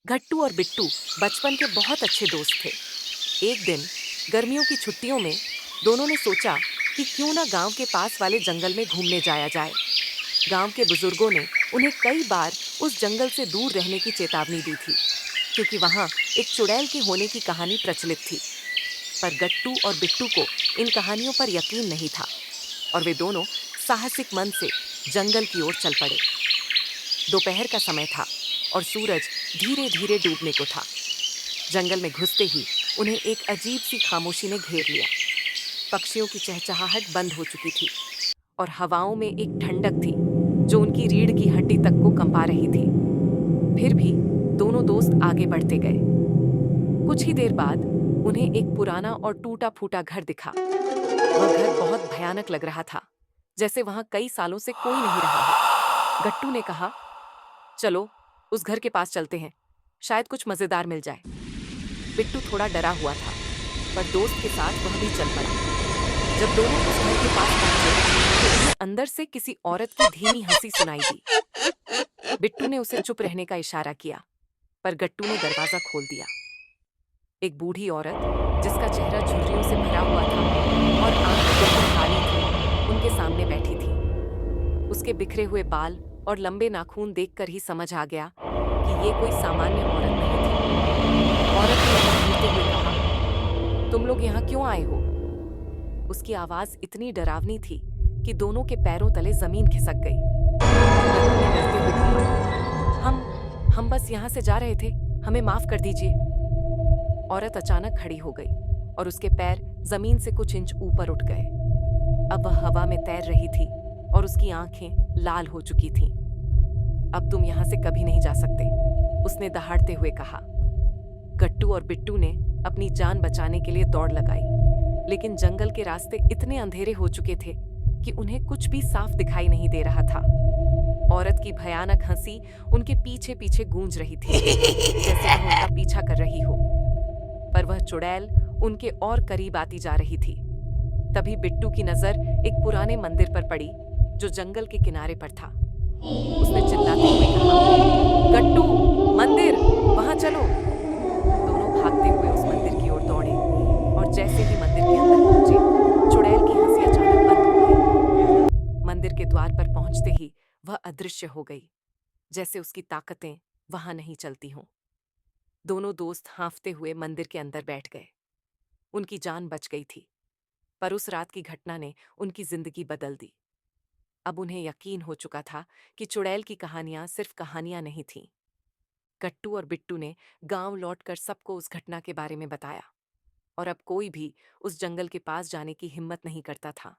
गट्टू और बिट्टू बचपन के बहुत अच्छे दोस्त थे। एक दिन गर्मियों की छुट्टियों में दोनों ने सोचा कि क्यों ना गांव के पास वाले जंगल में घूमने जाया जाए। गांव के बुजुर्गों ने उन्हें कई बार उस जंगल से दूर रहने की चेतावनी दी थी, क्योंकि वहां एक चुड़ैल के होने की कहानी प्रचलित थी। पर गट्टू और बिट्टू को इन कहानियों पर यकीन नहीं था और वे दोनों साहसिक मन से जंगल की ओर चल पड़े। दोपहर का समय था और सूरज धीरे धीरे डूबने को था। जंगल में घुसते ही उन्हें एक अजीब सी खामोशी ने घेर लिया। पक्षियों की चहचहाहट बंद हो चुकी थी और हवाओं में एक ठंडक थी जो उनकी रीढ़ की हड्डी तक को कंपा रही थी। फिर भी दोनों दोस्त आगे बढ़ते गए। कुछ ही देर बाद उन्हें एक पुराना और टूटा फूटा घर दिखा। वह घर बहुत भयानक लग रहा था, जैसे वहां कई सालों से कोई नहीं रहा हो। गट्टू ने कहा, चलो उस घर के पास चलते हैं, शायद कुछ मजेदार मिल जाए। बिट्टू थोड़ा डरा हुआ था, पर दोस्त के साथ वह भी चल पड़ा। जब दोनों उस घर के पास पहुंचे तो उन्हें अंदर से किसी औरत की धीमी हंसी सुनाई दी। बिट्टू ने उसे चुप रहने का इशारा किया, पर गट्टू ने दरवाजा खोल दिया। एक बूढ़ी औरत, जिसका चेहरा झुर्रियों से भरा हुआ था और आंखें बिल्कुल काली थीं, उनके सामने बैठी थी। उसके बिखरे हुए बाल और लंबे नाखून देखकर ही समझ आ गया कि ये कोई सामान्य औरत नहीं थी। औरत ने उन्हें घूरते हुए कहा, तुम लोग यहाँ क्यों आए हो? उसकी आवाज इतनी डरावनी थी कि दोनों के पैरों तले जमीन खिसक गई। गट्टू ने डरते हुए कहा, हम बस यहाँ से जा रहे थे, हमें माफ कर दीजिए। औरत अचानक खड़ी हो गई और उसके पैर जमीन से कुछ इंच ऊपर उठ गए। अब वह हवा में तैर रही थी और उसकी आंखें लाल हो चुकी थीं। अब तुम यहाँ से कभी नहीं जा सकते, उसने दहाड़ते हुए कहा। गट्टू और बिट्टू ने अपनी जान बचाने के लिए दौड़ लगाई, लेकिन जंगल के रास्ते इतने अंधेरे हो चुके थे कि उन्हें कुछ भी साफ दिखाई नहीं दे रहा था। औरत की भयानक हंसी उनके पीछे पीछे गूंज रही थी, जैसे वह उनका पीछा कर रही हो। पर वह चुड़ैल उनके और करीब आती जा रही थी। तभी बिट्टू की नजर एक पुराने मंदिर पर पड़ी जो जंगल के किनारे पर था। उसने चिल्लाते हुए कहा, गट्टू, मंदिर, वहां चलो। दोनों भागते हुए उस मंदिर की ओर दौड़े और जैसे ही मंदिर के अंदर पहुंचे, चुड़ैल की हंसी अचानक बंद हो गई। मंदिर के द्वार पर पहुंचते ही वह अदृश्य हो गई, जैसे उसकी ताकतें वहां नहीं चलती हों। दोनों दोस्त हांफते हुए मंदिर के अंदर बैठ गए। उनकी जान बच गई थी, पर उस रात की घटना ने उनकी जिंदगी बदल दी। अब उन्हें यकीन हो चुका था कि चुड़ैल की कहानियां सिर्फ कहानियां नहीं थीं। गट्टू और बिट्टू ने गांव लौटकर सबको उस घटना के बारे में बताया और अब कोई भी उस जंगल के पास जाने की हिम्मत नहीं करता था।